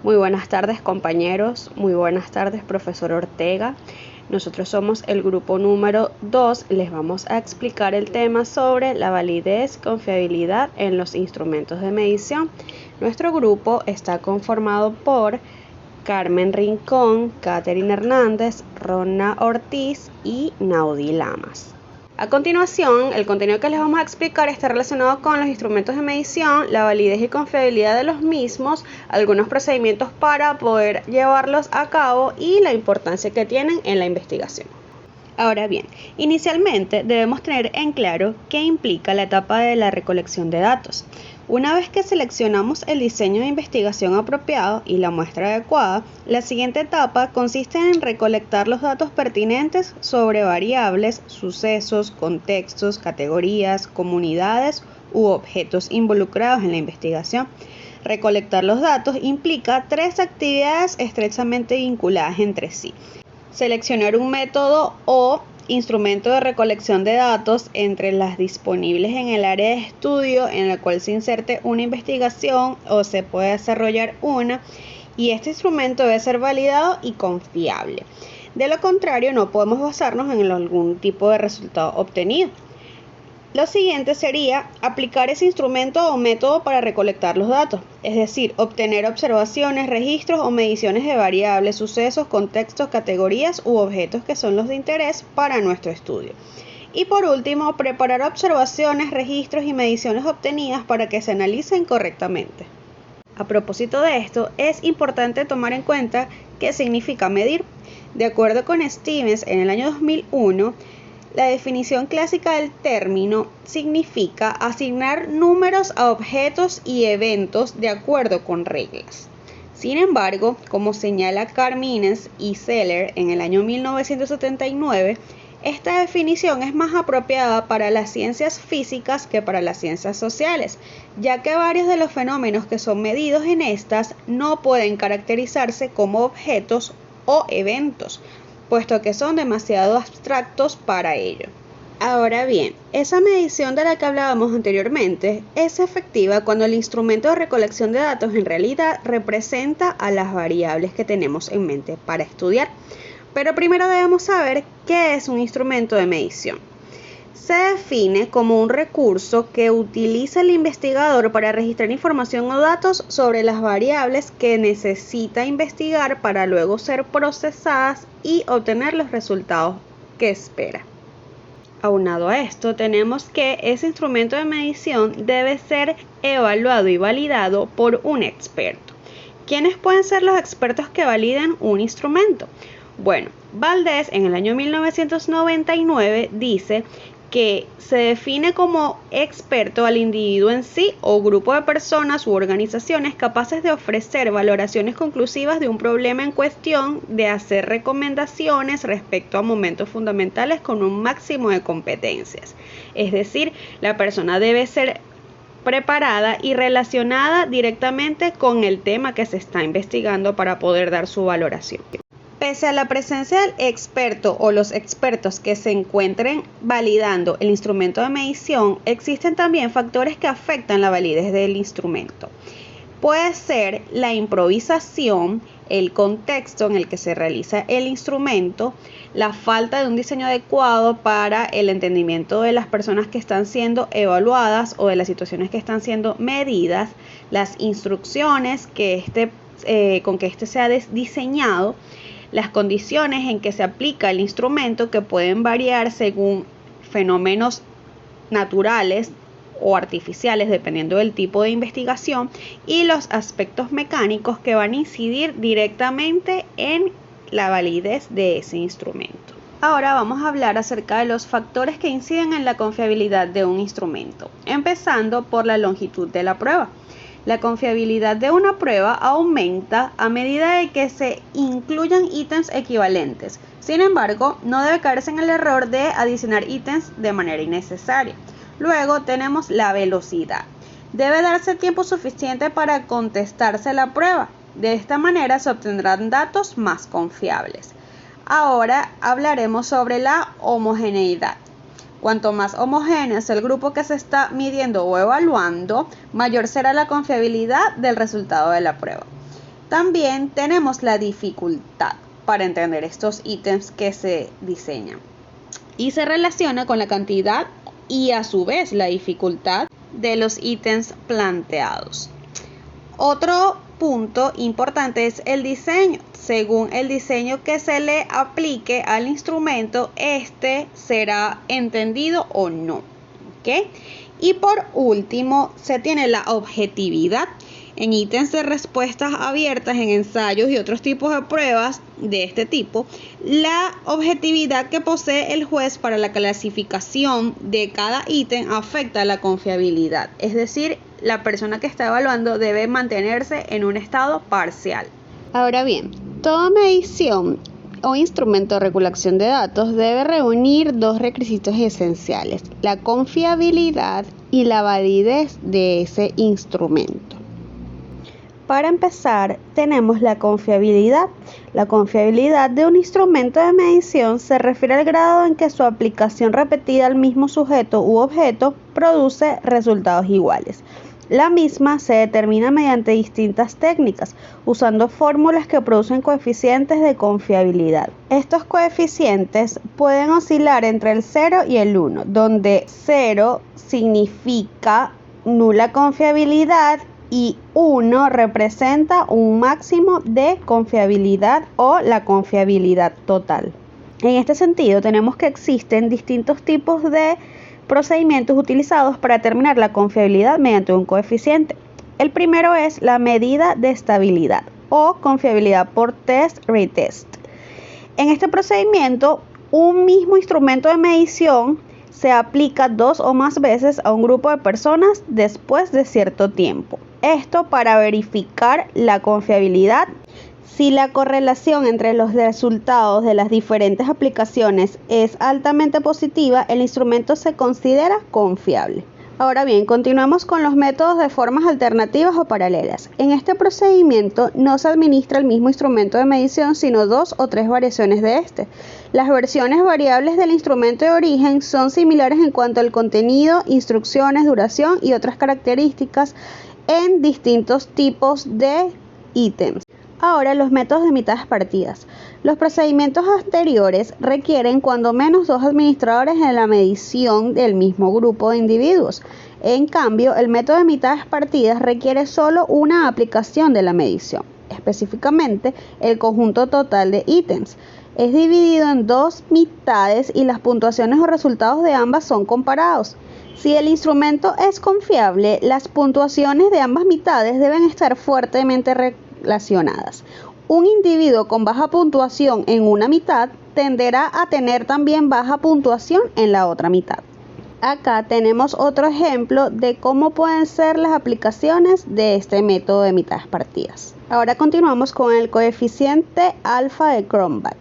Muy buenas tardes, compañeros. Muy buenas tardes, profesor Ortega. Nosotros somos el grupo número 2. Les vamos a explicar el tema sobre la validez, confiabilidad en los instrumentos de medición. Nuestro grupo está conformado por Carmen Rincón, Catherine Hernández, Ronna Ortiz y Naudi Lamas. A continuación, el contenido que les vamos a explicar está relacionado con los instrumentos de medición, la validez y confiabilidad de los mismos, algunos procedimientos para poder llevarlos a cabo y la importancia que tienen en la investigación. Ahora bien, inicialmente debemos tener en claro qué implica la etapa de la recolección de datos. Una vez que seleccionamos el diseño de investigación apropiado y la muestra adecuada, la siguiente etapa consiste en recolectar los datos pertinentes sobre variables, sucesos, contextos, categorías, comunidades u objetos involucrados en la investigación. Recolectar los datos implica 3 actividades estrechamente vinculadas entre sí. Seleccionar un método o instrumento de recolección de datos entre las disponibles en el área de estudio en la cual se inserte una investigación o se puede desarrollar una, y este instrumento debe ser validado y confiable. De lo contrario, no podemos basarnos en algún tipo de resultado obtenido. Lo siguiente sería aplicar ese instrumento o método para recolectar los datos, es decir, obtener observaciones, registros o mediciones de variables, sucesos, contextos, categorías u objetos que son los de interés para nuestro estudio. Y por último, preparar observaciones, registros y mediciones obtenidas para que se analicen correctamente. A propósito de esto, es importante tomar en cuenta qué significa medir. De acuerdo con Stevens, en el año 2001, la definición clásica del término significa asignar números a objetos y eventos de acuerdo con reglas. Sin embargo, como señala Karmines y Zeller en el año 1979, esta definición es más apropiada para las ciencias físicas que para las ciencias sociales, ya que varios de los fenómenos que son medidos en estas no pueden caracterizarse como objetos o eventos, puesto que son demasiado abstractos para ello. Ahora bien, esa medición de la que hablábamos anteriormente es efectiva cuando el instrumento de recolección de datos en realidad representa a las variables que tenemos en mente para estudiar. Pero primero debemos saber qué es un instrumento de medición. Se define como un recurso que utiliza el investigador para registrar información o datos sobre las variables que necesita investigar para luego ser procesadas y obtener los resultados que espera. Aunado a esto, tenemos que ese instrumento de medición debe ser evaluado y validado por un experto. ¿Quiénes pueden ser los expertos que validen un instrumento? Bueno, Valdés en el año 1999 dice que se define como experto al individuo en sí o grupo de personas u organizaciones capaces de ofrecer valoraciones conclusivas de un problema en cuestión, de hacer recomendaciones respecto a momentos fundamentales con un máximo de competencias. Es decir, la persona debe ser preparada y relacionada directamente con el tema que se está investigando para poder dar su valoración. Pese a la presencia del experto o los expertos que se encuentren validando el instrumento de medición, existen también factores que afectan la validez del instrumento. Puede ser la improvisación, el contexto en el que se realiza el instrumento, la falta de un diseño adecuado para el entendimiento de las personas que están siendo evaluadas o de las situaciones que están siendo medidas, las instrucciones con que este sea diseñado, las condiciones en que se aplica el instrumento, que pueden variar según fenómenos naturales o artificiales dependiendo del tipo de investigación, y los aspectos mecánicos que van a incidir directamente en la validez de ese instrumento. Ahora vamos a hablar acerca de los factores que inciden en la confiabilidad de un instrumento, empezando por la longitud de la prueba. La confiabilidad de una prueba aumenta a medida de que se incluyan ítems equivalentes. Sin embargo, no debe caerse en el error de adicionar ítems de manera innecesaria. Luego tenemos la velocidad. Debe darse tiempo suficiente para contestarse la prueba. De esta manera se obtendrán datos más confiables. Ahora hablaremos sobre la homogeneidad. Cuanto más homogéneo es el grupo que se está midiendo o evaluando, mayor será la confiabilidad del resultado de la prueba. También tenemos la dificultad para entender estos ítems que se diseñan y se relaciona con la cantidad y a su vez la dificultad de los ítems planteados. Otro punto importante es el diseño. Según el diseño que se le aplique al instrumento, este será entendido o no. ¿Okay? Y por último, se tiene la objetividad. En ítems de respuestas abiertas, en ensayos y otros tipos de pruebas de este tipo, la objetividad que posee el juez para la clasificación de cada ítem afecta la confiabilidad. Es decir, la persona que está evaluando debe mantenerse en un estado parcial. Ahora bien, toda medición o instrumento de recolección de datos debe reunir dos requisitos esenciales: la confiabilidad y la validez de ese instrumento. Para empezar, tenemos la confiabilidad. La confiabilidad de un instrumento de medición se refiere al grado en que su aplicación repetida al mismo sujeto u objeto produce resultados iguales. La misma se determina mediante distintas técnicas, usando fórmulas que producen coeficientes de confiabilidad. Estos coeficientes pueden oscilar entre el 0 y el 1, donde 0 significa nula confiabilidad y 1 representa un máximo de confiabilidad o la confiabilidad total. En este sentido, tenemos que existen distintos tipos de procedimientos utilizados para determinar la confiabilidad mediante un coeficiente. El primero es la medida de estabilidad o confiabilidad por test-retest. En este procedimiento, un mismo instrumento de medición se aplica 2 o más veces a un grupo de personas después de cierto tiempo. Esto para verificar la confiabilidad. Si la correlación entre los resultados de las diferentes aplicaciones es altamente positiva, el instrumento se considera confiable. Ahora bien, continuamos con los métodos de formas alternativas o paralelas. En este procedimiento no se administra el mismo instrumento de medición, sino 2 o 3 variaciones de este. Las versiones variables del instrumento de origen son similares en cuanto al contenido, instrucciones, duración y otras características en distintos tipos de ítems. Ahora, los métodos de mitades partidas. Los procedimientos anteriores requieren cuando menos 2 administradores en la medición del mismo grupo de individuos. En cambio, el método de mitades partidas requiere solo una aplicación de la medición, específicamente el conjunto total de ítems. Es dividido en 2 mitades y las puntuaciones o resultados de ambas son comparados. Si el instrumento es confiable, las puntuaciones de ambas mitades deben estar fuertemente relacionadas. Un individuo con baja puntuación en una mitad tenderá a tener también baja puntuación en la otra mitad. Acá tenemos otro ejemplo de cómo pueden ser las aplicaciones de este método de mitades partidas. Ahora continuamos con el coeficiente alfa de Cronbach.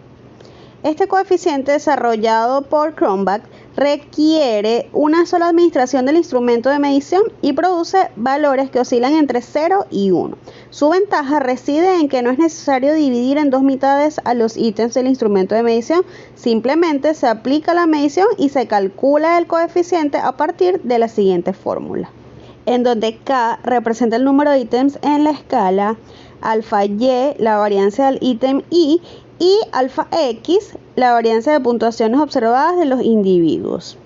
Este coeficiente desarrollado por Cronbach requiere una sola administración del instrumento de medición y produce valores que oscilan entre 0 y 1. Su ventaja reside en que no es necesario dividir en 2 mitades a los ítems del instrumento de medición, simplemente se aplica la medición y se calcula el coeficiente a partir de la siguiente fórmula, en donde K representa el número de ítems en la escala, alfa Y la varianza del ítem I y alfa X la varianza de puntuaciones observadas de los individuos.